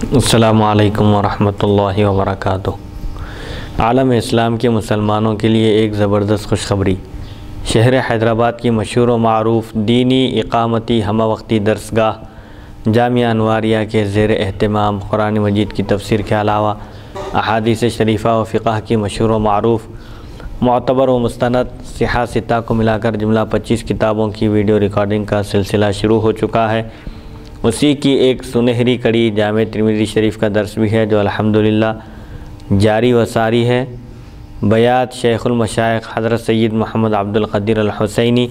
السلام علیکم ورحمۃ اللہ وبرکاتہ۔ عالم اسلام کے مسلمانوں کے لیے ایک زبردست خوشخبری۔ شہر حیدرآباد کی مشہور و معروف دینی اقامتی ہمہ وقتی درسگاہ جامعہ انواریہ کے زیر اہتمام قرآن مجید کی تفسیر کے علاوہ احادیث شریفہ و فقہ کی مشہور و معروف معتبر و مستند صحاح ستہ کو ملا کر جملہ 25 کتابوں کی ویڈیو ریکارڈنگ کا سلسلہ شروع ہو چکا ہے۔ اسی کی ایک سنہری کڑی جامع ترمذی شریف کا درس بھی ہے جو الحمدللہ جاری و ساری ہے۔ بیات شیخ المشائخ حضرت سید محمد عبد القدیر الحسینی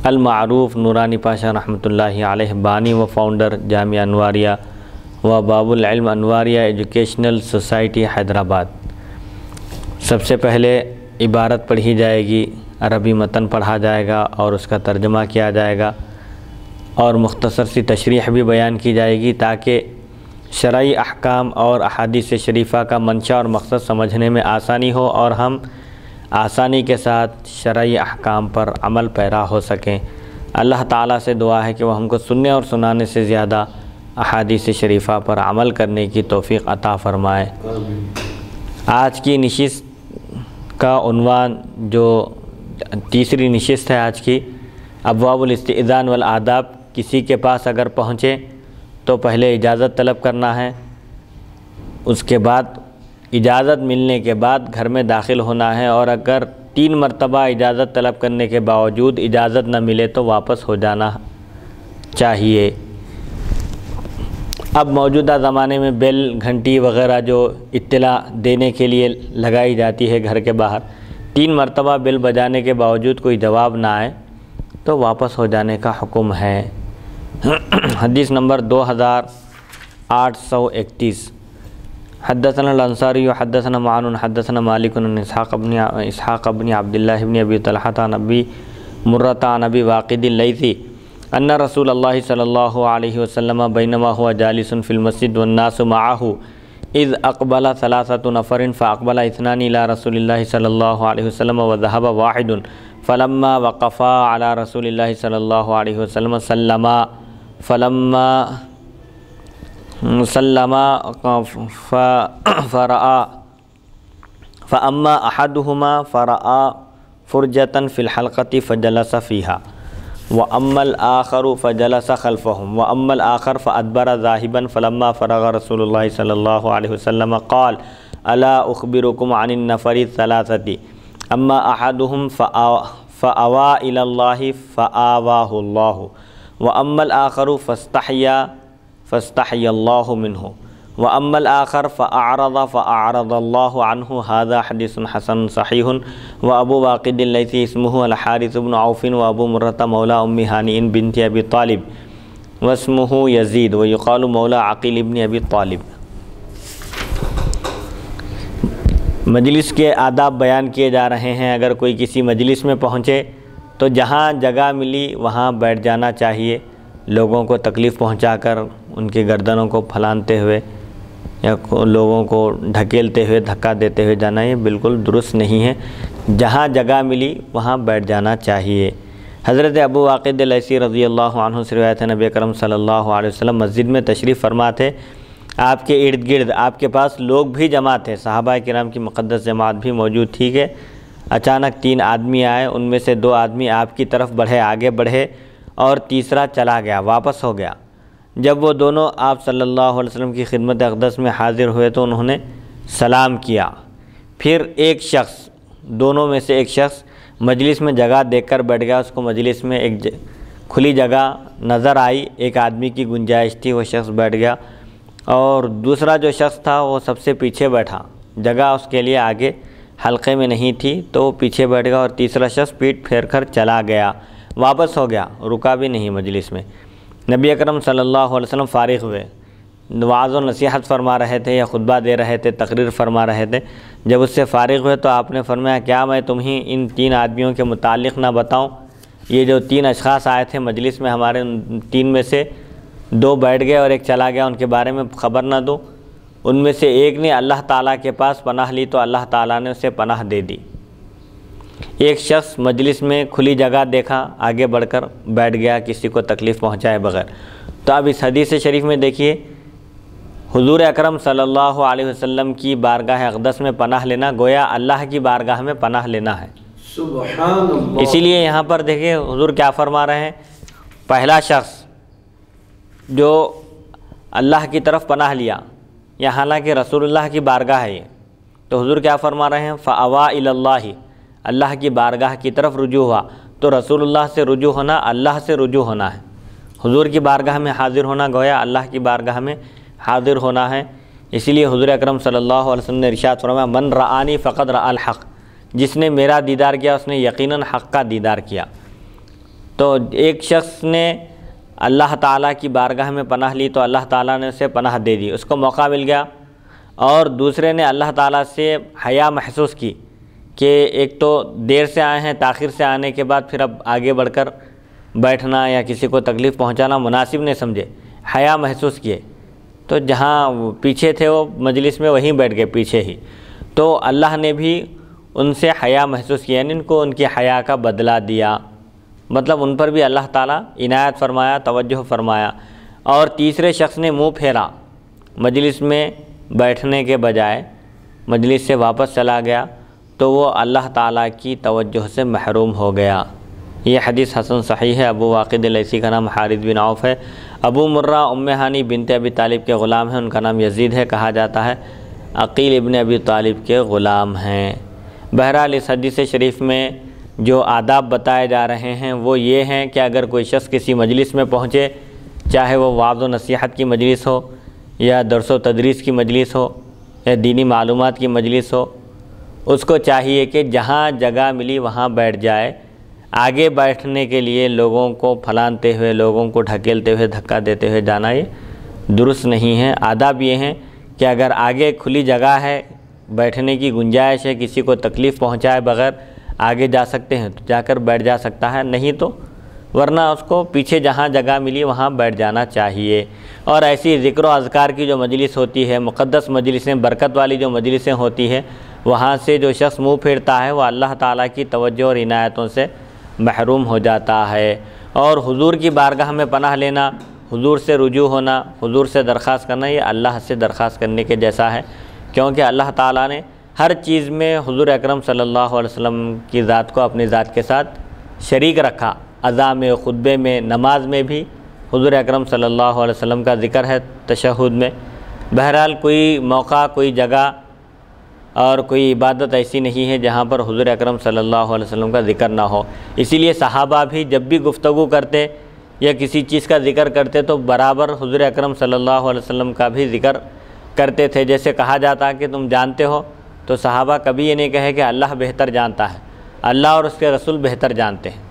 المعروف نورانی پاشا رحمۃ اللہ علیہ بانی و فاؤنڈر جامعہ انواریہ و باب العلم انواریہ ایجوکیشنل سوسائٹی حیدرآباد۔ سب سے پہلے عبارت پڑھی جائے گی، عربی متن پڑھا جائے گا اور اس کا ترجمہ کیا جائے گا اور مختصر سی تشریح بھی بیان کی جائے گی تاکہ شرعی احکام اور احادیث شریفہ کا منشا اور مقصد سمجھنے میں آسانی ہو اور ہم آسانی کے ساتھ شرعی احکام پر عمل پیرا ہو سکیں۔ اللہ تعالیٰ سے دعا ہے کہ وہ ہم کو سننے اور سنانے سے زیادہ احادیث شریفہ پر عمل کرنے کی توفیق عطا فرمائے۔ آج کی نشست کا عنوان جو تیسری نشست ہے آج کی، ابواب الاستئذان والآداب۔ کسی کے پاس اگر پہنچے تو پہلے اجازت طلب کرنا ہے، اس کے بعد اجازت ملنے کے بعد گھر میں داخل ہونا ہے، اور اگر 3 مرتبہ اجازت طلب کرنے کے باوجود اجازت نہ ملے تو واپس ہو جانا چاہیے۔ اب موجودہ زمانے میں بیل گھنٹی وغیرہ جو اطلاع دینے کے لیے لگائی جاتی ہے گھر کے باہر، 3 مرتبہ بیل بجانے کے باوجود کوئی جواب نہ آئے تو واپس ہو جانے کا حکم ہے۔ حدیث نمبر 2831۔ حدثنا الانصاری حدثنا معن حدثنا مالک عن اسحاق بن عبداللہ بن ابی طلحہ عن ابی مرۃ عن ابی واقد اللیثی ان رسول اللہ صلی اللہ علیہ وسلم بینما هو جالس فی المسجد والناس معه اذ اقبل 3 نفر فاقبل 2 الى رسول اللہ صلی اللہ علیہ وسلم وذهب واحد فلما وقفا على رسول اللہ صلی اللہ علیہ وسلم سلما فأما أحدهما فرأى فرجة في الحلقة فجلس فيها وأما الآخر فجلس خلفهم وأما الآخر فأدبر ذاهبا فلما فرغ رسول الله صلى الله عليه وسلم قال ألا أخبركم عن النفر الثلاثة أما أحدهم فأوى إلى الله فآواه الله وأما الآخر فاستحيا الله منه وأما الآخر فأعرض الله عنه۔ هذا حديث حسن صحيح۔ وأبو واقد الليثي اسمه الحارث بن عوف وأبو مرة مولى أم هانئ بنت أبي طالب واسمه يزيد ويقال مولى عقيل بن أبي طالب۔ مجلس کے آداب بیان کیے جا رہے ہیں۔ اگر کوئی کسی مجلس میں پہنچے تو جہاں جگہ ملی وہاں بیٹھ جانا چاہیے، لوگوں کو تکلیف پہنچا کر ان کی گردنوں کو پھلانتے ہوئے یا لوگوں کو ڈھکیلتے ہوئے دھکا دیتے ہوئے جانا یہ بالکل درست نہیں ہے۔ جہاں جگہ ملی وہاں بیٹھ جانا چاہیے۔ حضرت ابو واقد اللیثی رضی اللہ عنہ سے روایت ہے، نبی اکرم صلی اللہ علیہ وسلم مسجد میں تشریف فرما تھے، آپ کے ارد گرد آپ کے پاس لوگ بھی جمع تھے، صحابہ کرام کی مقدس جماعت بھی موجود تھی کہ اچانک 3 آدمی آئے، ان میں سے 2 آدمی آپ کی طرف بڑھے، آگے بڑھے، اور تیسرا چلا گیا، واپس ہو گیا۔ جب وہ دونوں آپ صلی اللہ علیہ وسلم کی خدمت اقدس میں حاضر ہوئے تو انہوں نے سلام کیا۔ پھر ایک شخص، دونوں میں سے ایک شخص مجلس میں جگہ دیکھ کر بیٹھ گیا، اس کو مجلس میں ایک کھلی جگہ نظر آئی، ایک آدمی کی گنجائش تھی، وہ شخص بیٹھ گیا، اور دوسرا جو شخص تھا وہ سب سے پیچھے بیٹھا، جگہ اس کے لیے آگے حلقے میں نہیں تھی تو وہ پیچھے بیٹھ گیا، اور تیسرا شخص پیٹھ پھیر کر چلا گیا، واپس ہو گیا، رکا بھی نہیں مجلس میں۔ نبی اکرم صلی اللہ علیہ وسلم فارغ ہوئے، وعظ و نصیحت فرما رہے تھے یا خطبہ دے رہے تھے، تقریر فرما رہے تھے۔ جب اس سے فارغ ہوئے تو آپ نے فرمایا، کیا میں تمہیں ان 3 آدمیوں کے متعلق نہ بتاؤں؟ یہ جو 3 اشخاص آئے تھے مجلس میں ہمارے، 3 میں سے 2 بیٹھ گئے اور ایک چلا گیا، ان کے بارے میں خبر نہ دوں؟ ان میں سے ایک نے اللہ تعالیٰ کے پاس پناہ لی تو اللہ تعالیٰ نے اسے پناہ دے دی۔ ایک شخص مجلس میں کھلی جگہ دیکھا، آگے بڑھ کر بیٹھ گیا کسی کو تکلیف پہنچائے بغیر۔ تو اب اس حدیث شریف میں دیکھیے حضور اکرم صلی اللہ علیہ وسلم کی بارگاہ اقدس میں پناہ لینا گویا اللہ کی بارگاہ میں پناہ لینا ہے۔ سبحان اللہ۔ اسی لیے یہاں پر دیکھیں حضور کیا فرما رہے ہیں، پہلا شخص جو اللہ کی طرف پناہ لیا، یا حالانکہ رسول اللہ کی بارگاہ ہے یہ، تو حضور کیا فرما رہے ہیں، فَأَوَا إِلَى اللَّهِ، اللہ کی بارگاہ کی طرف رجوع ہوا۔ تو رسول اللہ سے رجوع ہونا اللہ سے رجوع ہونا ہے، حضور کی بارگاہ میں حاضر ہونا گویا اللہ کی بارگاہ میں حاضر ہونا ہے۔ اسی لیے حضور اکرم صلی اللہ علیہ وسلم نے ارشاد فرمایا، من رآنی فقد رأى الحق، جس نے میرا دیدار کیا اس نے یقیناً حق کا دیدار کیا۔ تو ایک شخص نے اللہ تعالیٰ کی بارگاہ میں پناہ لی تو اللہ تعالیٰ نے اسے پناہ دے دی، اس کو موقع مل گیا، اور دوسرے نے اللہ تعالیٰ سے حیا محسوس کی کہ ایک تو دیر سے آئے ہیں، تاخیر سے آنے کے بعد پھر اب آگے بڑھ کر بیٹھنا یا کسی کو تکلیف پہنچانا مناسب نہیں سمجھے، حیا محسوس کیے، تو جہاں پیچھے تھے وہ مجلس میں وہیں بیٹھ گئے پیچھے ہی، تو اللہ نے بھی ان سے حیا محسوس کیا، یعنی ان کو ان کی حیا کا بدلہ دیا، مطلب ان پر بھی اللہ تعالیٰ عنایت فرمایا، توجہ فرمایا۔ اور تیسرے شخص نے منہ پھیرا، مجلس میں بیٹھنے کے بجائے مجلس سے واپس چلا گیا، تو وہ اللہ تعالیٰ کی توجہ سے محروم ہو گیا۔ یہ حدیث حسن صحیح ہے۔ ابو واقد لیثی کا نام حارث بن عوف ہے۔ ابو مرہ ام ہانی بنت ابی طالب کے غلام ہیں، ان کا نام یزید ہے، کہا جاتا ہے عقیل ابن ابی طالب کے غلام ہیں۔ بہرحال اس حدیث شریف میں جو آداب بتائے جا رہے ہیں وہ یہ ہیں کہ اگر کوئی شخص کسی مجلس میں پہنچے، چاہے وہ وعظ و نصیحت کی مجلس ہو یا درس و تدریس کی مجلس ہو یا دینی معلومات کی مجلس ہو، اس کو چاہیے کہ جہاں جگہ ملی وہاں بیٹھ جائے۔ آگے بیٹھنے کے لیے لوگوں کو پھلانتے ہوئے، لوگوں کو ڈھکیلتے ہوئے، دھکا دیتے ہوئے جانا یہ درست نہیں ہے۔ آداب یہ ہیں کہ اگر آگے کھلی جگہ ہے، بیٹھنے کی گنجائش ہے، کسی کو تکلیف پہنچائے بغیر آگے جا سکتے ہیں تو جا کر بیٹھ جا سکتا ہے، نہیں تو ورنہ اس کو پیچھے جہاں جگہ ملی وہاں بیٹھ جانا چاہیے۔ اور ایسی ذکر و اذکار کی جو مجلس ہوتی ہے، مقدس مجلسیں، برکت والی جو مجلسیں ہوتی ہے، وہاں سے جو شخص منہ پھیرتا ہے وہ اللہ تعالیٰ کی توجہ اور عنایتوں سے محروم ہو جاتا ہے۔ اور حضور کی بارگاہ میں پناہ لینا، حضور سے رجوع ہونا، حضور سے درخواست کرنا، یہ اللہ سے درخواست کرنے کے جیسا ہے، کیونکہ اللہ تعالیٰ نے ہر چیز میں حضور اکرم صلی اللہ علیہ وسلم کی ذات کو اپنی ذات کے ساتھ شریک رکھا۔ اذان میں، خطبے میں، نماز میں بھی حضور اکرم صلی اللہ علیہ وسلم کا ذکر ہے، تشہد میں۔ بہرحال کوئی موقع، کوئی جگہ اور کوئی عبادت ایسی نہیں ہے جہاں پر حضور اکرم صلی اللہ علیہ وسلم کا ذکر نہ ہو۔ اسی لیے صحابہ بھی جب بھی گفتگو کرتے یا کسی چیز کا ذکر کرتے تو برابر حضور اکرم صلی اللہ علیہ وسلم کا بھی ذکر کرتے تھے۔ جیسے کہا جاتا کہ تم جانتے ہو، تو صحابہ کبھی یہ نہیں کہے کہ اللہ بہتر جانتا ہے، اللہ اور اس کے رسول بہتر جانتے ہیں۔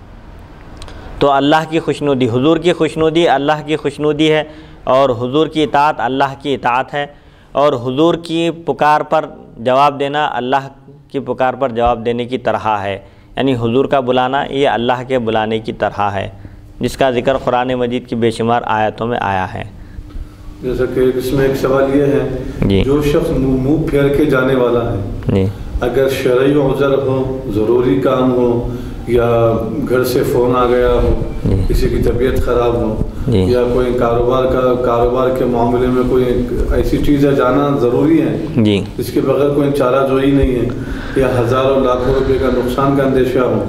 تو اللہ کی خوشنودی، حضور کی خوشنودی اللہ کی خوشنودی ہے، اور حضور کی اطاعت اللہ کی اطاعت ہے، اور حضور کی پکار پر جواب دینا اللہ کی پکار پر جواب دینے کی طرح ہے، یعنی حضور کا بلانا یہ اللہ کے بلانے کی طرح ہے، جس کا ذکر قرآن مجید کی بے شمار آیتوں میں آیا ہے۔ جیسا کہ اس میں ایک سوال یہ ہے، جو شخص منہ پھیر کے جانے والا ہے، اگر شرعی عذر ہو، ضروری کام ہو، یا گھر سے فون آ گیا ہو، کسی کی طبیعت خراب ہو، یا کوئی کاروبار کے معاملے میں کوئی ایسی چیز ہے جانا ضروری ہے جس کے بغیر کوئی چارہ جوئی نہیں ہے، یا ہزاروں لاکھوں روپے کا نقصان کا اندیشہ ہو،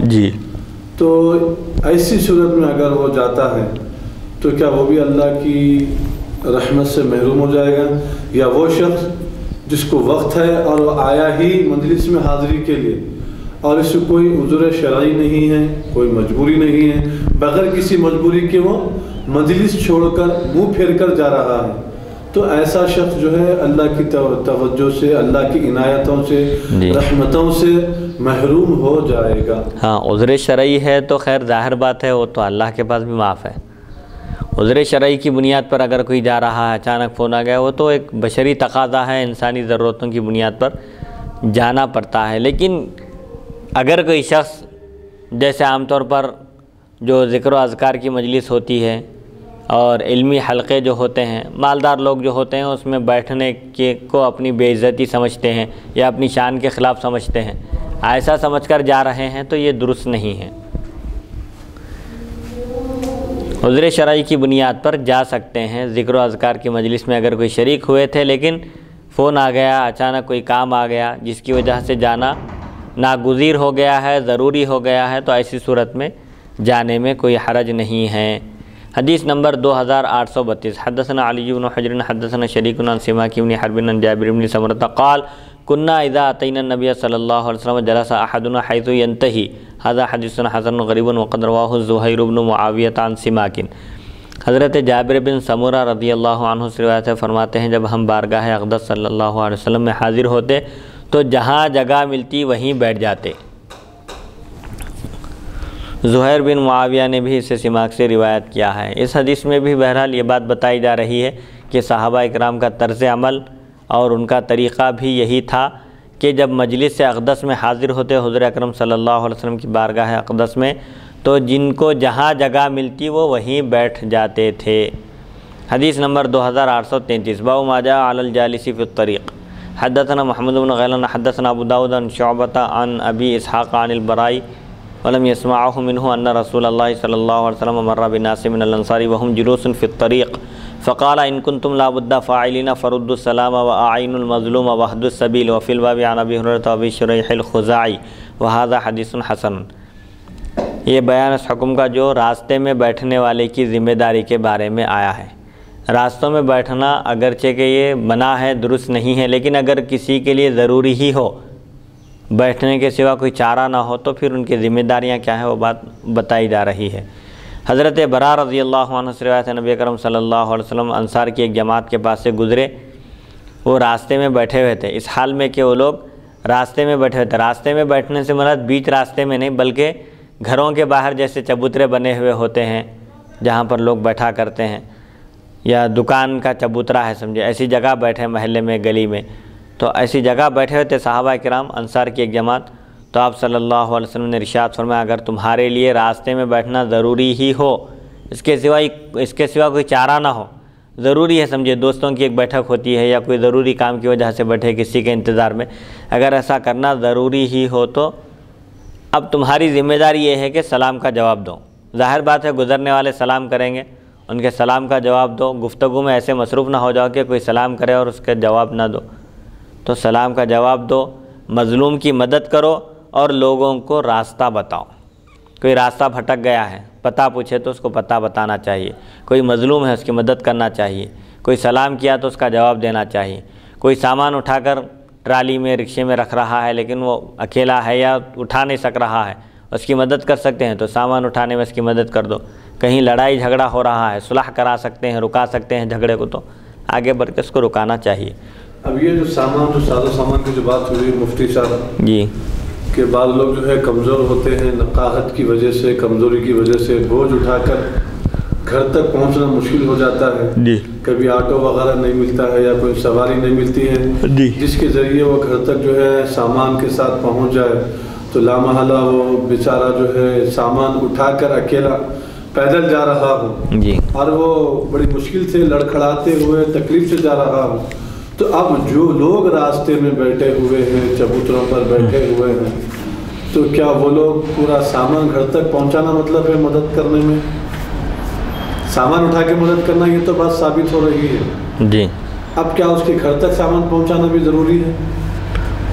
تو ایسی صورت میں اگر وہ جاتا ہے تو کیا وہ بھی اللہ کی رحمت سے محروم ہو جائے گا، یا وہ شخص جس کو وقت ہے اور وہ آیا ہی مجلس میں حاضری کے لیے اور اس سے کوئی عذر شرعی نہیں ہے، کوئی مجبوری نہیں ہے، بغیر کسی مجبوری کے وہ مجلس چھوڑ کر منہ پھیر کر جا رہا ہے، تو ایسا شخص جو ہے اللہ کی توجہ سے، اللہ کی عنایتوں سے، رحمتوں سے محروم ہو جائے گا۔ ہاں، عذر شرعی ہے تو خیر ظاہر بات ہے، وہ تو اللہ کے پاس بھی معاف ہے۔ عذر شرعی کی بنیاد پر اگر کوئی جا رہا ہے، اچانک فون آ گیا، وہ تو ایک بشری تقاضا ہے، انسانی ضرورتوں کی بنیاد پر جانا پڑتا ہے۔ لیکن اگر کوئی شخص جیسے عام طور پر جو ذکر و اذکار کی مجلس ہوتی ہے اور علمی حلقے جو ہوتے ہیں، مالدار لوگ جو ہوتے ہیں اس میں بیٹھنے کو اپنی بے عزتی سمجھتے ہیں یا اپنی شان کے خلاف سمجھتے ہیں، ایسا سمجھ کر جا رہے ہیں تو یہ درست نہیں ہے۔ عذر شرعی کی بنیاد پر جا سکتے ہیں۔ ذکر و اذکار کی مجلس میں اگر کوئی شریک ہوئے تھے لیکن فون آ گیا، اچانک کوئی کام آ گیا جس کی وجہ سے جانا ناگزیر ہو گیا ہے، ضروری ہو گیا ہے، تو ایسی صورت میں جانے میں کوئی حرج نہیں ہے۔ حدیث نمبر 2832 حدثنا علی بن حجر حدثنا شریک عن سماک بن حرب عن جابر بن سمرة قال كنا اذا اتينا النبي صلی اللہ علیہ وسلم جلس احدنا حيث ينتهي هذا حدیث حسن غریب وقد رواه زہیر بن معاویہ عن سماک۔ حضرت جابر بن سمرہ رضی اللہ عنہ سے روایت ہے، فرماتے ہیں جب ہم بارگاہ اقدس صلی اللہ علیہ وسلم میں حاضر ہوتے تو جہاں جگہ ملتی وہیں بیٹھ جاتے۔ زہیر بن معاویہ نے بھی اسے سماک سے روایت کیا ہے۔ اس حدیث میں بھی بہرحال یہ بات بتائی جا رہی ہے کہ صحابہ اکرام کا طرز عمل اور ان کا طریقہ بھی یہی تھا کہ جب مجلس اقدس میں حاضر ہوتے حضور اکرم صلی اللہ علیہ وسلم کی بارگاہ اقدس میں تو جن کو جہاں جگہ ملتی وہ وہیں بیٹھ جاتے تھے۔ حدیث نمبر 2833 باب ما جاء علی الجالس فی الطریق حدثنا محمد بن غیلان حدثنا ابو داود عن شعبۃ عن ابی اسحاق عن البراء ولم يسمعه منه ان رسول اللہ صلی اللہ علیہ وسلم مر بناس من الانصار وهم جلوس فی الطریق فقال ان کنتم لا بد فاعلین فردوا السلام واعینوا المظلوم واهدوا السبیل وفی الباب عن ابی ہریرہ وابی شریح الخزاعی وهذا حدیث حسن۔ یہ بیان اس حکم کا جو راستے میں بیٹھنے والے کی ذمہ داری کے بارے میں آیا ہے۔ راستوں میں بیٹھنا اگرچہ کہ یہ منع ہے، درست نہیں ہے، لیکن اگر کسی کے لیے ضروری ہی ہو، بیٹھنے کے سوا کوئی چارہ نہ ہو، تو پھر ان کی ذمہ داریاں کیا ہیں وہ بات بتائی جا رہی ہے۔ حضرت براء رضی اللہ عنہ سے روایت ہے، نبی کرم صلی اللہ علیہ وسلم انصار کی ایک جماعت کے پاس سے گزرے، وہ راستے میں بیٹھے ہوئے تھے، اس حال میں کہ وہ لوگ راستے میں بیٹھے ہوئے تھے۔ راستے میں بیٹھنے سے مراد بیچ راستے میں نہیں، بلکہ گھروں کے باہر جیسے چبوترے بنے ہوئے ہوتے ہیں جہاں پر لوگ بیٹھا کرتے ہیں، یا دکان کا چبوترا ہے سمجھے، ایسی جگہ بیٹھے محلے میں، گلی میں، تو ایسی جگہ بیٹھے ہوئے تھے صحابہ کرام انصار کی ایک جماعت۔ تو آپ صلی اللہ علیہ وسلم نے ارشاد فرمایا اگر تمہارے لیے راستے میں بیٹھنا ضروری ہی ہو، اس کے سوا کوئی چارہ نہ ہو، ضروری ہے سمجھے، دوستوں کی ایک بیٹھک ہوتی ہے یا کوئی ضروری کام کی وجہ سے بیٹھے کسی کے انتظار میں، اگر ایسا کرنا ضروری ہی ہو تو اب تمہاری ذمہ داری یہ ہے کہ سلام کا جواب دو۔ ظاہر بات ہے گزرنے والے سلام کریں گے، ان کے سلام کا جواب دو، گفتگو میں ایسے مصروف نہ ہو جاؤ کہ کوئی سلام کرے اور اس کا جواب نہ دو، تو سلام کا جواب دو، مظلوم کی مدد کرو اور لوگوں کو راستہ بتاؤ۔ کوئی راستہ بھٹک گیا ہے، پتہ پوچھے تو اس کو پتہ بتانا چاہیے، کوئی مظلوم ہے اس کی مدد کرنا چاہیے، کوئی سلام کیا تو اس کا جواب دینا چاہیے، کوئی سامان اٹھا کر ٹرالی میں رکشے میں رکھ رہا ہے لیکن وہ اکیلا ہے یا اٹھا نہیں سک رہا ہے، اس کی مدد کر سکتے ہیں تو سامان اٹھانے میں اس کی مدد کر دو۔ کہیں لڑائی جھگڑا ہو رہا ہے، صلح کرا سکتے ہیں، رکا سکتے ہیں جھگڑے کو، تو آگے بڑھ کے اس کو رکانا چاہیے۔ اب یہ جو سادہ سامان کی جو بات ہو رہی ہے مفتی صاحب جی، کہ بعض لوگ جو ہے کمزور ہوتے ہیں، نقاہت کی وجہ سے، کمزوری کی وجہ سے بوجھ اٹھا کر گھر تک پہنچنا مشکل ہو جاتا ہے جی، کبھی آٹو وغیرہ نہیں ملتا ہے یا کوئی سواری نہیں ملتی ہے جی، جس کے ذریعے وہ گھر تک جو ہے سامان کے ساتھ پہنچ جائے، تو لامحالہ وہ بیچارہ جو ہے سامان اٹھا کر اکیلا پیدل جا رہا ہو جی، اور وہ بڑی مشکل سے لڑکھڑاتے ہوئے تکلیف سے جا رہا ہو، تو اب جو لوگ راستے میں بیٹھے ہوئے ہیں، چبوتروں پر بیٹھے ہوئے ہیں، تو کیا وہ لوگ پورا سامان گھر تک پہنچانا مطلب ہے مدد کرنے میں؟ سامان اٹھا کے مدد کرنا یہ تو بات ثابت ہو رہی ہے جی، اب کیا اس کے گھر تک سامان پہنچانا بھی ضروری ہے؟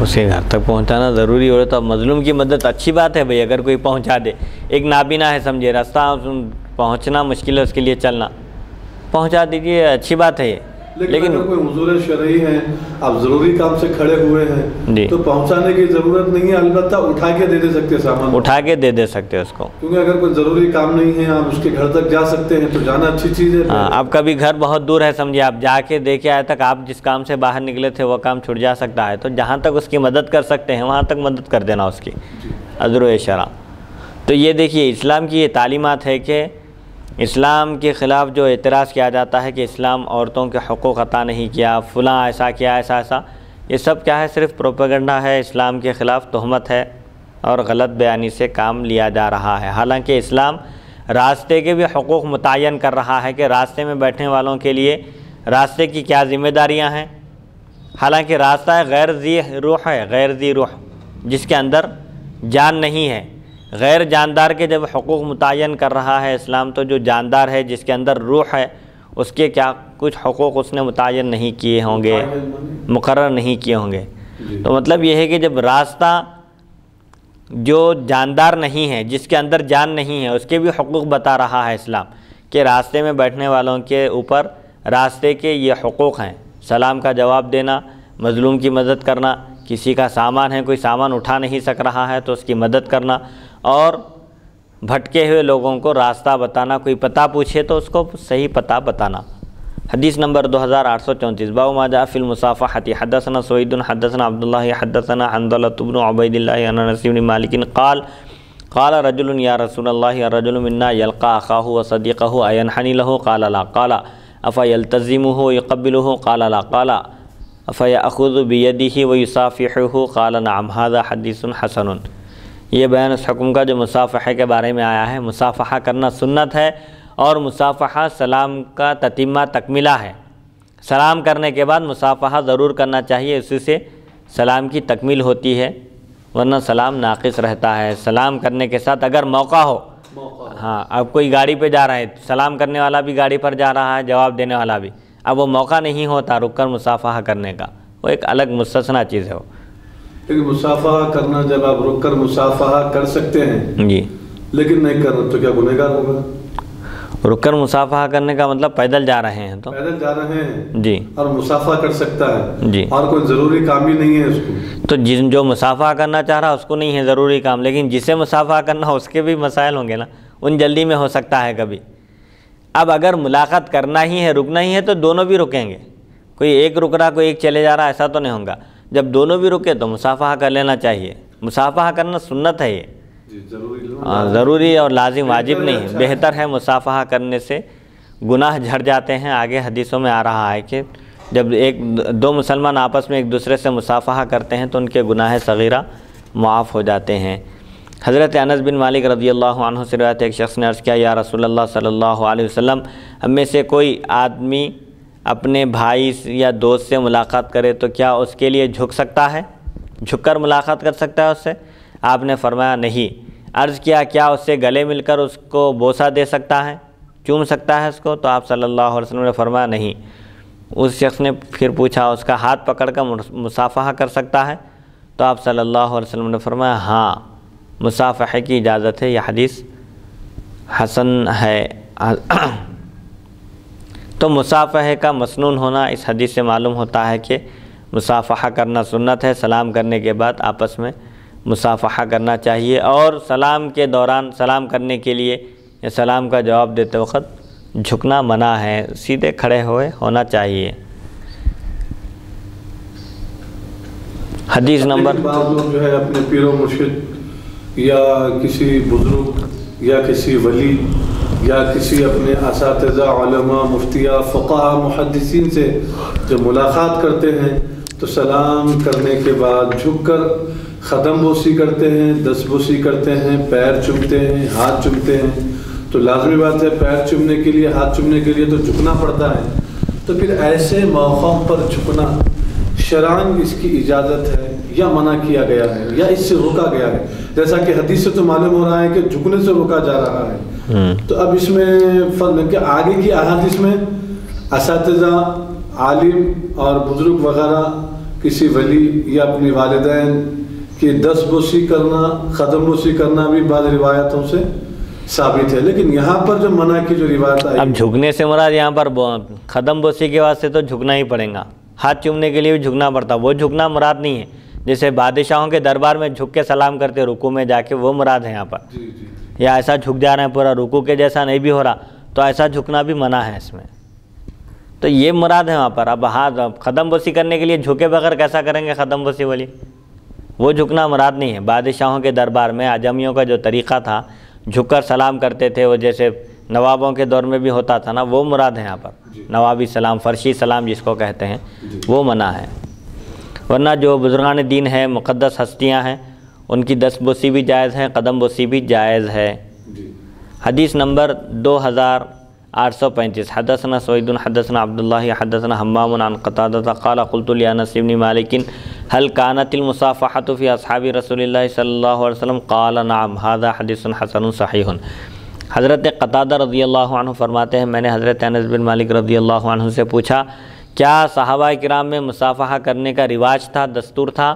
اس کے گھر تک پہنچانا ضروری ہو تو اب مظلوم کی مدد اچھی بات ہے بھائی، اگر کوئی پہنچا دے، ایک نابینا ہے سمجھے، راستہ پہنچنا مشکل ہے اس کے لیے چلنا، پہنچا دیجیے، اچھی بات ہے یہ، لیکن اگر کوئی حضور شرعی ہیں، آپ ضروری کام سے کھڑے ہوئے ہیں تو پہنچانے کی ضرورت نہیں ہے، البتہ اٹھا کے دے سکتے سامان، اٹھا کے دے سکتے اس کو، کیونکہ اگر کوئی ضروری کام نہیں ہے آپ اس کے گھر تک جا سکتے ہیں تو جانا اچھی چیز ہے۔ ہاں، اب کبھی گھر بہت دور ہے سمجھے، آپ جا کے دے کے آئے تک آپ جس کام سے باہر نکلے تھے وہ کام چھوٹ جا سکتا ہے، تو جہاں تک اس کی مدد کر سکتے ہیں وہاں تک مدد کر دینا اس کی، عذر و شرع۔ تو یہ دیکھیے اسلام کی یہ تعلیمات ہے کہ اسلام کے خلاف جو اعتراض کیا جاتا ہے کہ اسلام عورتوں کے حقوق عطا نہیں کیا، فلاں ایسا کیا، ایسا، یہ سب کیا ہے، صرف پروپیگنڈا ہے، اسلام کے خلاف تہمت ہے اور غلط بیانی سے کام لیا جا رہا ہے۔ حالانکہ اسلام راستے کے بھی حقوق متعین کر رہا ہے کہ راستے میں بیٹھنے والوں کے لیے راستے کی کیا ذمہ داریاں ہیں۔ حالانکہ راستہ غیر ذی روح ہے، غیر ذی روح، جس کے اندر جان نہیں ہے، غیر جاندار کے جب حقوق متعین کر رہا ہے اسلام، تو جو جاندار ہے جس کے اندر روح ہے اس کے کیا کچھ حقوق اس نے متعین نہیں کیے ہوں گے، مقرر نہیں کیے ہوں گے۔ تو مطلب یہ ہے کہ جب راستہ جو جاندار نہیں ہے، جس کے اندر جان نہیں ہے، اس کے بھی حقوق بتا رہا ہے اسلام کہ راستے میں بیٹھنے والوں کے اوپر راستے کے یہ حقوق ہیں، سلام کا جواب دینا، مظلوم کی مدد کرنا، کسی کا سامان ہے، کوئی سامان اٹھا نہیں سک رہا ہے تو اس کی مدد کرنا، اور بھٹکے ہوئے لوگوں کو راستہ بتانا، کوئی پتہ پوچھے تو اس کو صحیح پتہ بتانا۔ حدیث نمبر 2834 باب ما جاء فی المصافحۃ حدثنا سوید حدثنا عبداللہ حدثنا حنظلہ بن عبید اللہ عن انس بن مالک قال قال رجل یا رسول اللہ الرجل منا یلقى اخاہ وصدیقہ اینحنی لہ قال لا قال افیلتزمہ یقبلہ قال لا قال افیأخذ بیدہ ویصافحہ قال نعم ھذا حدیث حسن۔ یہ بیان اس حکم کا جو مصافحہ کے بارے میں آیا ہے۔ مصافحہ کرنا سنت ہے، اور مصافحہ سلام کا تتمہ تکملہ ہے۔ سلام کرنے کے بعد مصافحہ ضرور کرنا چاہیے، اسی سے سلام کی تکمیل ہوتی ہے، ورنہ سلام ناقص رہتا ہے۔ سلام کرنے کے ساتھ اگر موقع ہو، ہاں اب کوئی گاڑی پہ جا رہا ہے، سلام کرنے والا بھی گاڑی پر جا رہا ہے، جواب دینے والا بھی، اب وہ موقع نہیں ہوتا رک کر مصافحہ کرنے کا، وہ ایک الگ مستثنیٰ چیز ہے وہ۔ لیکن مصافحہ کرنا جب آپ رک کر مصافحہ کر سکتے ہیں جی، لیکن نہیں کر رہے تو کیا گنہگار ہوگا؟ رک کر مصافحہ کرنے کا مطلب پیدل جا رہے ہیں تو پیدل جا رہے ہیں جی، اور مصافحہ کر سکتا ہے جی، اور کوئی ضروری کام بھی نہیں ہے اس کو، تو جو مصافحہ کرنا چاہ رہا اس کو نہیں ہے ضروری کام، لیکن جسے مصافحہ کرنا ہو اس کے بھی مسائل ہوں گے نا، ان جلدی میں ہو سکتا ہے کبھی۔ اب اگر ملاقات کرنا ہی ہے، رکنا ہی ہے، تو دونوں بھی رکیں گے، کوئی ایک رک رہا کوئی ایک چلے جا رہا، ایسا تو نہیں ہوگا۔ جب دونوں بھی رکے تو مصافحہ کر لینا چاہیے۔ مصافحہ کرنا سنت ہے، یہ ضروری اور لازم واجب نہیں ہے، بہتر ہے۔ مصافحہ کرنے سے گناہ جھڑ جاتے ہیں، آگے حدیثوں میں آ رہا ہے کہ جب دو مسلمان آپس میں ایک دوسرے سے مصافحہ کرتے ہیں تو ان کے گناہ صغیرہ معاف ہو جاتے ہیں۔ حضرت انس بن مالک رضی اللہ عنہ سے روایت، ایک شخص نے عرض کیا یا رسول اللہ صلی اللہ علیہ وسلم، ہم میں سے کوئی آدمی اپنے بھائی یا دوست سے ملاقات کرے تو کیا اس کے لیے جھک سکتا ہے، جھک کر ملاقات کر سکتا ہے اس سے؟ آپ نے فرمایا نہیں۔ عرض کیا کیا اس سے گلے مل کر اس کو بوسہ دے سکتا ہے، چوم سکتا ہے اس کو؟ تو آپ صلی اللہ علیہ وسلم نے فرمایا نہیں۔ اس شخص نے پھر پوچھا اس کا ہاتھ پکڑ کر مصافحہ کر سکتا ہے؟ تو آپ صلی اللہ علیہ وسلم نے فرمایا ہاں، مصافحہ کی اجازت ہے۔ یہ حدیث حسن ہے۔ تو مصافحہ کا مسنون ہونا اس حدیث سے معلوم ہوتا ہے کہ مصافحہ کرنا سنت ہے، سلام کرنے کے بعد آپس میں مصافحہ کرنا چاہیے، اور سلام کے دوران سلام کرنے کے لیے یا سلام کا جواب دیتے وقت جھکنا منع ہے، سیدھے کھڑے ہوئے ہونا چاہیے۔ حدیث نمبر بعض لوگ جو ہے اپنے پیر و مرشد یا کسی بزرگ یا کسی ولی یا کسی اپنے اساتذہ علماء مفتیہ فقہاء محدثین سے جب ملاقات کرتے ہیں تو سلام کرنے کے بعد جھک کر قدم بوسی کرتے ہیں، دست بوسی کرتے ہیں، پیر چومتے ہیں، ہاتھ چومتے ہیں۔ تو لازمی بات ہے پیر چومنے کے لیے، ہاتھ چومنے کے لیے تو جھکنا پڑتا ہے۔ تو پھر ایسے موقعوں پر جھکنا شرعاً اس کی اجازت ہے یا منع کیا گیا ہے یا اس سے روکا گیا ہے؟ جیسا کہ حدیث سے تو معلوم ہو رہا ہے کہ جھکنے سے روکا جا رہا ہے، تو اب اس میں فرق کہ آگے کی احادیث میں اساتذہ، عالم اور بزرگ وغیرہ، کسی ولی یا اپنی والدین کی دست بوسی کرنا، قدم بوسی کرنا بھی بعض روایتوں سے ثابت ہے، لیکن یہاں پر جو منع کی جو روایت آئی، اب جھکنے سے مراد یہاں پر قدم بوسی کے واسطے تو جھکنا ہی پڑے گا، ہاتھ چومنے کے لیے بھی جھکنا پڑتا، وہ جھکنا مراد نہیں ہے جیسے بادشاہوں کے دربار میں جھک کے سلام کرتے رکوع میں جا کے، وہ مراد ہے یہاں پر۔ یا ایسا جھک جا رہے ہیں پورا رکوع کے جیسا نہیں بھی ہو رہا تو ایسا جھکنا بھی منع ہے اس میں، تو یہ مراد ہے وہاں پر۔ اب ہاتھ قدم بوسی کرنے کے لیے جھکے بغیر کیسا کریں گے قدم بوسی والی؟ وہ جھکنا مراد نہیں ہے۔ بادشاہوں کے دربار میں اعجمیوں کا جو طریقہ تھا جھک کر سلام کرتے تھے، وہ جیسے نوابوں کے دور میں بھی ہوتا تھا نا، وہ مراد ہے یہاں پر۔ نوابی سلام، فرشی سلام جس کو کہتے ہیں، وہ منع ہے۔ ورنہ جو بزرگان دین ہیں، مقدس ہستیاں ہیں، ان کی دست بوسی بھی جائز ہے، قدم بوسی بھی جائز ہے۔ حدیث نمبر 2835 حدثنا سوید حدثنا عبداللہ حدثنا حمام عن قتادہ قال قلت لانس بن مالک هل كانت المصافحة في أصحاب رسول الله صلی اللہ علیہ وسلم؟ قال نعم هذا حدیث حسن صحیح۔ حضرت قتادہ رضی اللہ عنہ فرماتے ہیں میں نے حضرت انس بن مالک رضی اللہ عنہ سے پوچھا کیا صحابہ کرام میں مصافحہ کرنے کا رواج تھا، دستور تھا؟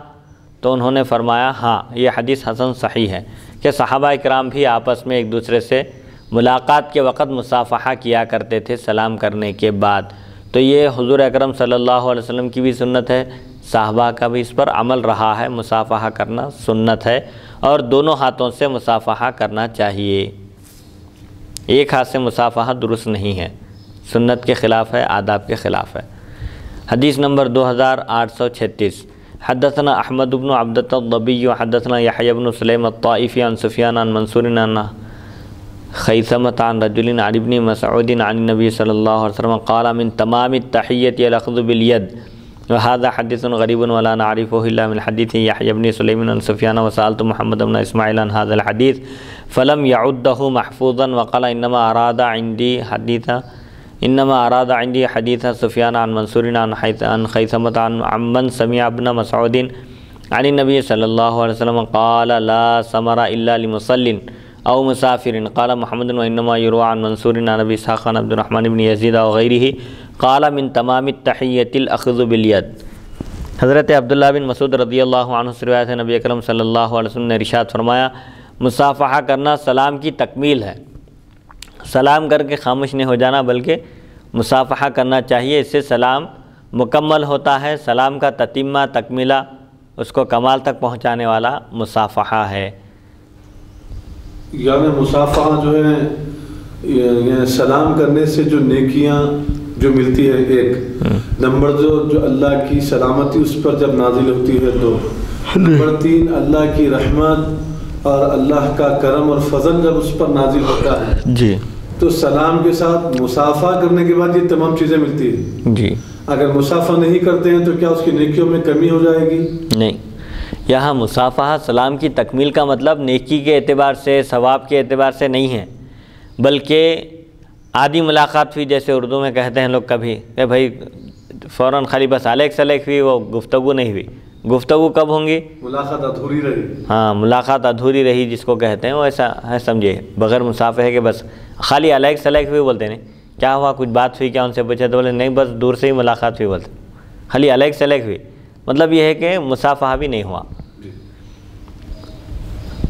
تو انہوں نے فرمایا ہاں یہ حدیث حسن صحیح ہے کہ صحابہ کرام بھی آپس میں ایک دوسرے سے ملاقات کے وقت مصافحہ کیا کرتے تھے سلام کرنے کے بعد۔ تو یہ حضور اکرم صلی اللہ علیہ وسلم کی بھی سنت ہے، صحابہ کا بھی اس پر عمل رہا ہے، مصافحہ کرنا سنت ہے اور دونوں ہاتھوں سے مصافحہ کرنا چاہیے۔ ایک ہاتھ سے مصافحہ درست نہیں ہے، سنت کے خلاف ہے، آداب کے خلاف ہے۔ حدیث نمبر 2836 حدثنا احمد بن عبدۃ الضبی حدثنا یحیی بن سلیم الطائفی عن سفیان عن منصور عن خیثمۃ عن رجل عن ابن مسعود عن النبی صلی اللہ علیہ وسلم قال من تمام التحیۃ الاخذ بالید وهذا حدیث غریب ولا نعرفه الا من حدیث یحیی بن سلیم عن سفیان وسألت محمد بن اسماعیل عن هذا الحديث فلم يعده محفوظا وقال انما اراد عندي حديث سفيان عن منصور عن خيثمة عن من سمع ابن مسعود عن النبي صلى الله عليه وسلم قال لا ثمر إلا لمصل أو مسافر قال محمد وإنما يروى عن منصور عن أبي إسحاق عن عبد الرحمن بن يزيد وغيره قال من تمام التحية الأخذ باليد۔ حضرت عبداللہ بن مسعود رضی اللہ عنہ سے روایت ہے نبی اکرم صلی اللہ علیہ وسلم نے ارشاد فرمایا مصافحہ کرنا سلام کی تکمیل ہے، سلام کر کے خاموش نہیں ہو جانا بلکہ مصافحہ کرنا چاہیے، اس سے سلام مکمل ہوتا ہے، سلام کا تتمہ تکمیلہ اس کو کمال تک پہنچانے والا مصافحہ ہے۔ یعنی مصافحہ جو ہے سلام کرنے سے جو نیکیاں جو ملتی ہے، ایک نمبر جو اللہ کی سلامتی اس پر جب نازل ہوتی ہے، تو نمبر 3 اللہ کی رحمت اور اللہ کا کرم اور فضل جب اس پر نازل ہوتا ہے جی تو سلام کے ساتھ مصافحہ کرنے کے بعد یہ تمام چیزیں ملتی ہیں جی۔ اگر مصافحہ نہیں کرتے ہیں تو کیا اس کی نیکیوں میں کمی ہو جائے گی؟ نہیں، یہاں مصافحہ سلام کی تکمیل کا مطلب نیکی کے اعتبار سے، ثواب کے اعتبار سے نہیں ہے، بلکہ عادی ملاقات ہوئی، جیسے اردو میں کہتے ہیں لوگ کبھی کہ بھائی فوراً خالی بس الیک سلیک ہوئی، وہ گفتگو نہیں ہوئی۔ گفتگو کب ہوں گی؟ ملاقات ادھوری رہی۔ ہاں، ملاقات ادھوری رہی جس کو کہتے ہیں، وہ ایسا ہے سمجھے، بغیر مصافحے کے بس خالی الیک سلیک ہوئی بولتے نہیں، کیا ہوا کچھ بات ہوئی کیا، ان سے پوچھا تو بولے نہیں بس دور سے ہی ملاقات ہوئی بولتے، خالی الیک سلیک ہوئی، مطلب یہ ہے کہ مصافحہ بھی نہیں ہوا۔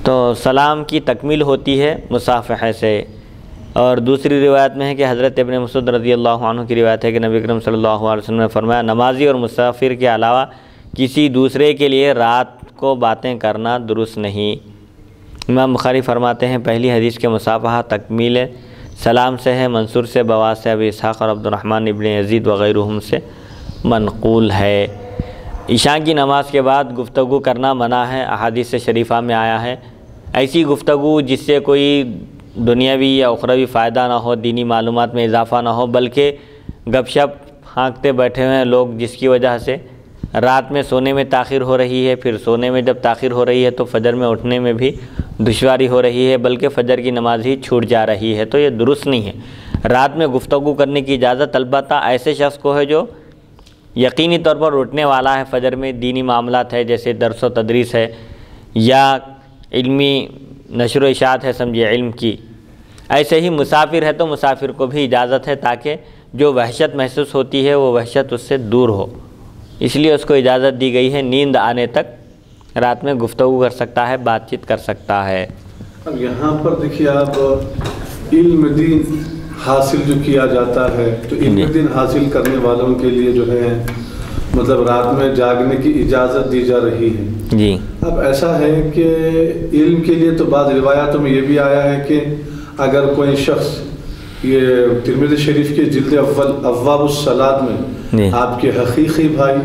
تو سلام کی تکمیل ہوتی ہے مصافحے سے۔ اور دوسری روایت میں ہے کہ حضرت ابن مسعود رضی اللہ عنہ کی روایت ہے کہ نبی اکرم صلی اللہ علیہ وسلم نے فرمایا نمازی اور مسافر کے علاوہ کسی دوسرے کے لیے رات کو باتیں کرنا درست نہیں۔ امام بخاری فرماتے ہیں پہلی حدیث کے مصافحہ تکمیل سلام سے ہے، منصور سے، بواس سے، ابی اسحاق اور عبد الرحمن ابن یزید وغیرہم سے منقول ہے۔ عشاء کی نماز کے بعد گفتگو کرنا منع ہے، احادیث شریفہ میں آیا ہے۔ ایسی گفتگو جس سے کوئی دنیاوی یا اخروی فائدہ نہ ہو، دینی معلومات میں اضافہ نہ ہو، بلکہ گپ شپ ہانکتے بیٹھے ہوئے ہیں لوگ، جس کی وجہ سے رات میں سونے میں تاخیر ہو رہی ہے، پھر سونے میں جب تاخیر ہو رہی ہے تو فجر میں اٹھنے میں بھی دشواری ہو رہی ہے، بلکہ فجر کی نماز ہی چھوٹ جا رہی ہے، تو یہ درست نہیں ہے۔ رات میں گفتگو کرنے کی اجازت البتہ ایسے شخص کو ہے جو یقینی طور پر اٹھنے والا ہے فجر میں، دینی معاملات ہے جیسے درس و تدریس ہے یا علمی نشر و اشاعت ہے سمجھے علم کی۔ ایسے ہی مسافر ہے تو مسافر کو بھی اجازت ہے تاکہ جو وحشت محسوس ہوتی ہے وہ وحشت اس سے دور ہو، اس لیے اس کو اجازت دی گئی ہے نیند آنے تک رات میں گفتگو کر سکتا ہے، بات چیت کر سکتا ہے۔ اب یہاں پر دیکھیے آپ علم دین حاصل جو کیا جاتا ہے تو علم دین حاصل کرنے والوں کے لیے جو ہے مطلب رات میں جاگنے کی اجازت دی جا رہی ہے جی۔ اب ایسا ہے کہ علم کے لیے تو بعض روایاتوں میں یہ بھی آیا ہے کہ اگر کوئی شخص یہ ترمذی شریف کے جلد اول ابواب الصلاۃ میں آپ کے حقیقی بھائی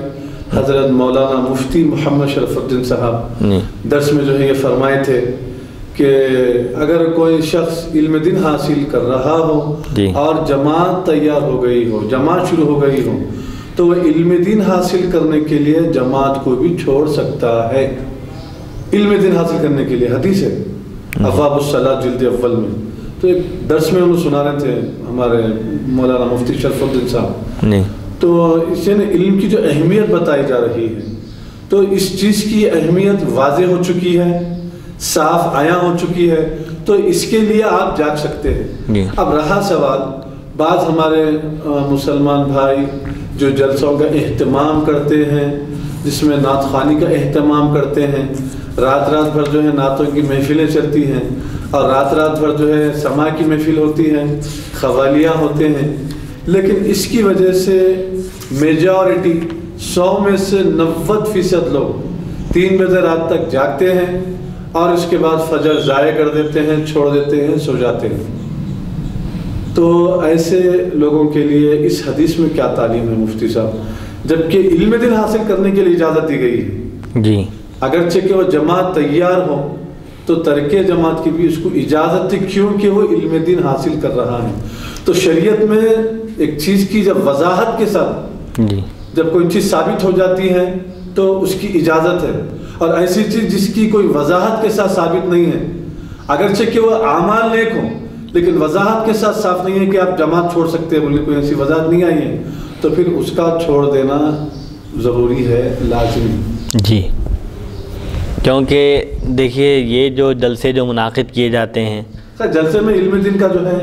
حضرت مولانا مفتی محمد شرف الدین صاحب درس میں جو ہے یہ فرمائے تھے کہ اگر کوئی شخص علم دین حاصل کر رہا ہو اور جماعت تیار ہو گئی ہو، جماعت شروع ہو گئی ہو، تو وہ علم دین حاصل کرنے کے لیے جماعت کو بھی چھوڑ سکتا ہے۔ علم دین حاصل کرنے کے لیے حدیث ہے ابواب الصلاۃ جلد اول میں، تو ایک درس میں انہوں سنا رہے تھے ہمارے مولانا مفتی شرف الدین صاحب، تو اس سے علم کی جو اہمیت بتائی جا رہی ہے، تو اس چیز کی اہمیت واضح ہو چکی ہے، صاف عیاں ہو چکی ہے، تو اس کے لیے آپ جاگ سکتے ہیں۔ اب رہا سوال، بعض ہمارے مسلمان بھائی جو جلسوں کا اہتمام کرتے ہیں، جس میں نعت خوانی کا اہتمام کرتے ہیں، رات رات بھر جو ہے نعتوں کی محفلیں چلتی ہیں، اور رات رات بھر جو ہے سماع کی محفل ہوتی ہے، قوالیاں ہوتے ہیں، لیکن اس کی وجہ سے میجورٹی 100 میں سے 90% لوگ 3 بجے رات تک جاگتے ہیں، اور اس کے بعد فجر ضائع کر دیتے ہیں، چھوڑ دیتے ہیں، سو جاتے ہیں۔ تو ایسے لوگوں کے لیے اس حدیث میں کیا تعلیم ہے مفتی صاحب؟ جبکہ علم دین حاصل کرنے کے لیے اجازت دی گئی ہے جی، اگرچہ کہ وہ جماعت تیار ہو تو ترک جماعت کی بھی اس کو اجازت تھی، کیونکہ وہ علم دین حاصل کر رہا ہے۔ تو شریعت میں ایک چیز کی جب وضاحت کے ساتھ جب کوئی چیز ثابت ہو جاتی ہے تو اس کی اجازت ہے، اور ایسی چیز جس کی کوئی وضاحت کے ساتھ ثابت نہیں ہے، اگرچہ کہ وہ اعمال نیک ہوں لیکن وضاحت کے ساتھ صاف نہیں ہے کہ آپ جماعت چھوڑ سکتے ہیں، بولے کوئی ایسی وضاحت نہیں آئی ہے، تو پھر اس کا چھوڑ دینا ضروری ہے، لازمی۔ جی، کیونکہ دیکھیے یہ جو جلسے جو منعقد کیے جاتے ہیں، جلسے میں علم دین کا جو ہے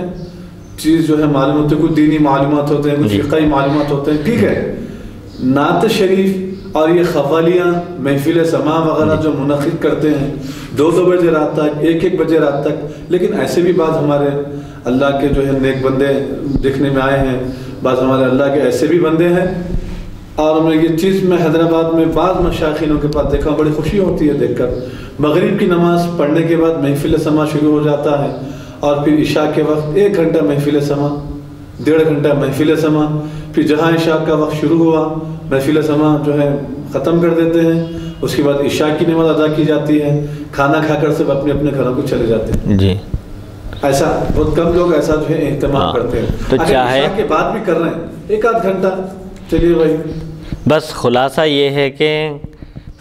چیز جو ہے معلوم ہوتے ہیں، کچھ دینی معلومات ہوتے ہیں، کچھ فقہی معلومات ہوتے ہیں، ٹھیک ہے۔ نعت شریف اور یہ قوالیاں، محفل سماع وغیرہ جو منعقد کرتے ہیں 2 بجے رات تک، 1 بجے رات تک، لیکن ایسے بھی بعض ہمارے اللہ کے جو ہے نیک بندے دیکھنے میں آئے ہیں، بعض ہمارے اللہ کے ایسے بھی بندے ہیں، اور میں یہ چیز میں حیدرآباد میں بعض مشائخینوں کے پاس دیکھا، بڑی خوشی ہوتی ہے دیکھ کر، مغرب کی نماز پڑھنے کے بعد محفل سماع شروع ہو جاتا ہے، اور پھر عشاء کے وقت 1 گھنٹہ محفل سماع، 1.5 گھنٹہ محفل سماع، پھر جہاں عشاء کا وقت شروع ہوا محفل سماع جو ہے ختم کر دیتے ہیں، اس کے بعد عشاء کی نماز ادا کی جاتی ہے، کھانا کھا کر سب اپنے اپنے گھروں کو چلے جاتے ہیں۔ جی، ایسا بہت کم لوگ ایسا جو ہے اہتمام کرتے ہیں، تو اگر عشاء کے بعد بھی کر رہے ہیں 1 آدھ گھنٹہ، چلیے بھائی۔ بس خلاصہ یہ ہے کہ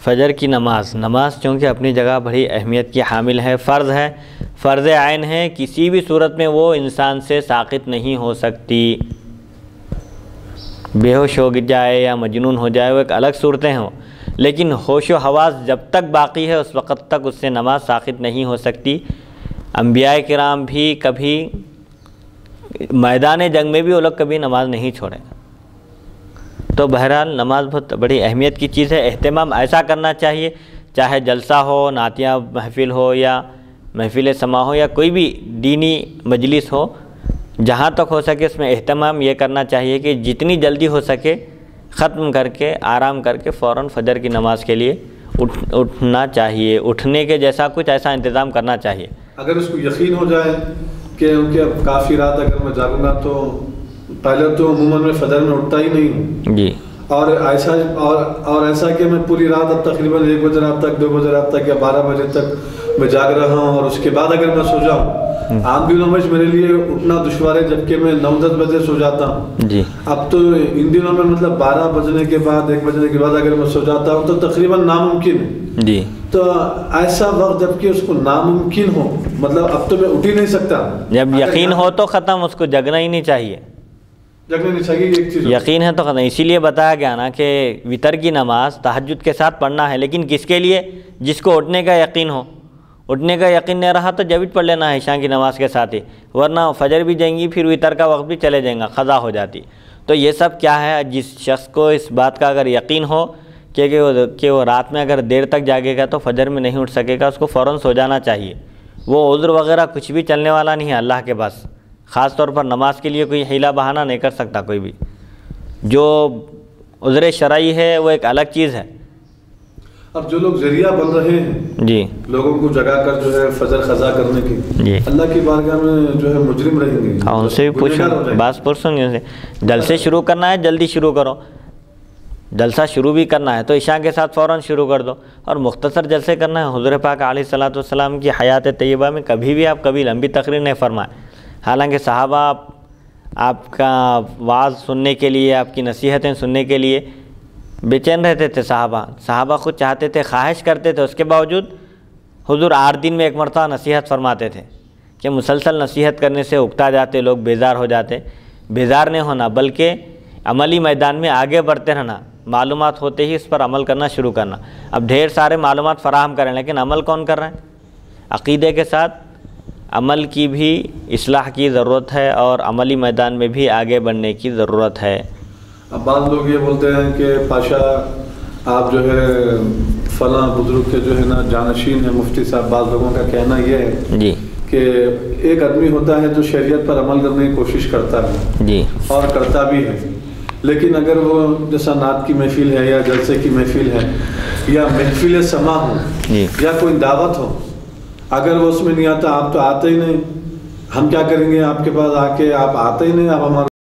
فجر کی نماز چونکہ اپنی جگہ بڑی اہمیت کی حامل ہے، فرض ہے، فرض عین ہے، کسی بھی صورت میں وہ انسان سے ساقط نہیں ہو سکتی، بے ہوش ہو جائے یا مجنون ہو جائے وہ ایک الگ صورتیں ہوں، لیکن ہوش و حواس جب تک باقی ہے اس وقت تک اس سے نماز ساقط نہیں ہو سکتی۔ انبیاء کرام بھی کبھی میدان جنگ میں بھی وہ لوگ کبھی نماز نہیں چھوڑے۔ تو بہرحال نماز بہت بڑی اہمیت کی چیز ہے، اہتمام ایسا کرنا چاہیے، چاہے جلسہ ہو، نعتیہ محفل ہو، یا محفل سماع ہو، یا کوئی بھی دینی مجلس ہو، جہاں تک ہو سکے اس میں اہتمام یہ کرنا چاہیے کہ جتنی جلدی ہو سکے ختم کر کے آرام کر کے فوراً فجر کی نماز کے لیے اٹھنا چاہیے، اٹھنے کے جیسا کچھ ایسا انتظام کرنا چاہیے۔ اگر اس کو یقین ہو جائے کہ اب کافی رات اگر میں جاگوں گا تو پہلے تو عموماً میں فجر میں اٹھتا ہی نہیں ہوں جی، اور ایسا کہ میں پوری رات اب تقریباً 1 بجے رات تک، 2 بجے رات تک یا 12 بجے تک میں جاگ رہا ہوں، اور اس کے بعد اگر میں سو جاؤں، عام دنوں میں میرے لیے اٹھنا دشوار ہے، جبکہ میں 9-10 بجے سو جاتا ہوں۔ جی، اب تو ان دنوں میں مطلب 12 بجنے کے بعد، 1 بجنے کے بعد اگر میں سو جاتا ہوں تو تقریباً ناممکن ہے۔ جی، تو ایسا وقت جب کہ اس کو ناممکن ہو، مطلب اب تو میں اٹھ ہی نہیں سکتا، جب یقین ہو تو ختم، اس کو جگنا ہی نہیں چاہیے، جگنے نہیں چاہیے، ایک چیز یقین ہے تو ختم۔ اسی لیے بتایا گیا نا کہ وتر کی نماز تہجد کے ساتھ پڑھنا ہے، لیکن کس کے لیے؟ جس کو اٹھنے کا یقین ہو۔ اٹھنے کا یقین نہیں رہا تو جبھی پڑھ لینا ہے عشاء کی نماز کے ساتھ ہی، ورنہ فجر بھی جائیں گی، پھر وتر کا وقت بھی چلے جائیں گا، قضا ہو جاتی۔ تو یہ سب کیا ہے، جس شخص کو اس بات کا اگر یقین ہو کہ وہ رات میں اگر دیر تک جاگے گا تو فجر میں نہیں اٹھ سکے گا، اس کو فوراً سو جانا چاہیے۔ وہ عذر وغیرہ کچھ بھی چلنے والا نہیں ہے اللہ کے پاس، خاص طور پر نماز کے لیے کوئی حیلہ بہانہ نہیں کر سکتا کوئی بھی۔ جو عذر شرعی ہے وہ ایک الگ چیز ہے۔ اب جو لوگ ذریعہ بن رہے ہیں جی، لوگوں کو جگا کر جو ہے فجر قضا کرنے کی، جی، اللہ کی بارگاہ میں جو ہے مجرم رہیں گے، ہاں ان سے بھی پوچھو، بات پرسوں گے، جلسے شروع کرنا ہے جلدی شروع کرو، جلسہ شروع بھی کرنا ہے تو عشاء کے ساتھ فوراً شروع کر دو، اور مختصر جلسے کرنا ہے۔ حضور پاک علیہ الصلوۃ والسلام کی حیات طیبہ میں کبھی بھی آپ کبھی لمبی تقریر نہیں فرمائے، حالانکہ صحابہ آپ کا وعظ سننے کے لیے، آپ کی نصیحتیں سننے کے لیے بے چین رہتے تھے۔ صحابہ خود چاہتے تھے، خواہش کرتے تھے، اس کے باوجود حضور 8 دن میں ایک مرتبہ نصیحت فرماتے تھے کہ مسلسل نصیحت کرنے سے اکتا جاتے لوگ، بیزار ہو جاتے۔ بیزار نہیں ہونا بلکہ عملی میدان میں آگے بڑھتے رہنا، معلومات ہوتے ہی اس پر عمل کرنا شروع کرنا. اب ڈھیر سارے معلومات فراہم کریں لیکن عمل کون کر رہے ہیں؟ عقیدے کے ساتھ عمل کی بھی اصلاح کی ضرورت ہے اور عملی میدان میں بھی آگے بڑھنے کی ضرورت ہے. اب بعض لوگ یہ بولتے ہیں کہ پاشا آپ جو ہے فلاں بزرگ کے جو ہے نا جانشین ہیں مفتی صاحب. بعض لوگوں کا کہنا یہ ہے جی کہ ایک آدمی ہوتا ہے جو شریعت پر عمل کرنے کی کوشش کرتا ہے جی اور کرتا بھی ہے، لیکن اگر وہ جیسا نعت کی محفل ہے یا جلسے کی محفل ہے یا محفل سما ہو جی یا کوئی دعوت ہو، اگر وہ اس میں نہیں آتا، آپ تو آتے ہی نہیں، ہم کیا کریں گے آپ کے پاس آ کے، آپ آتے ہی نہیں، آپ ہمارے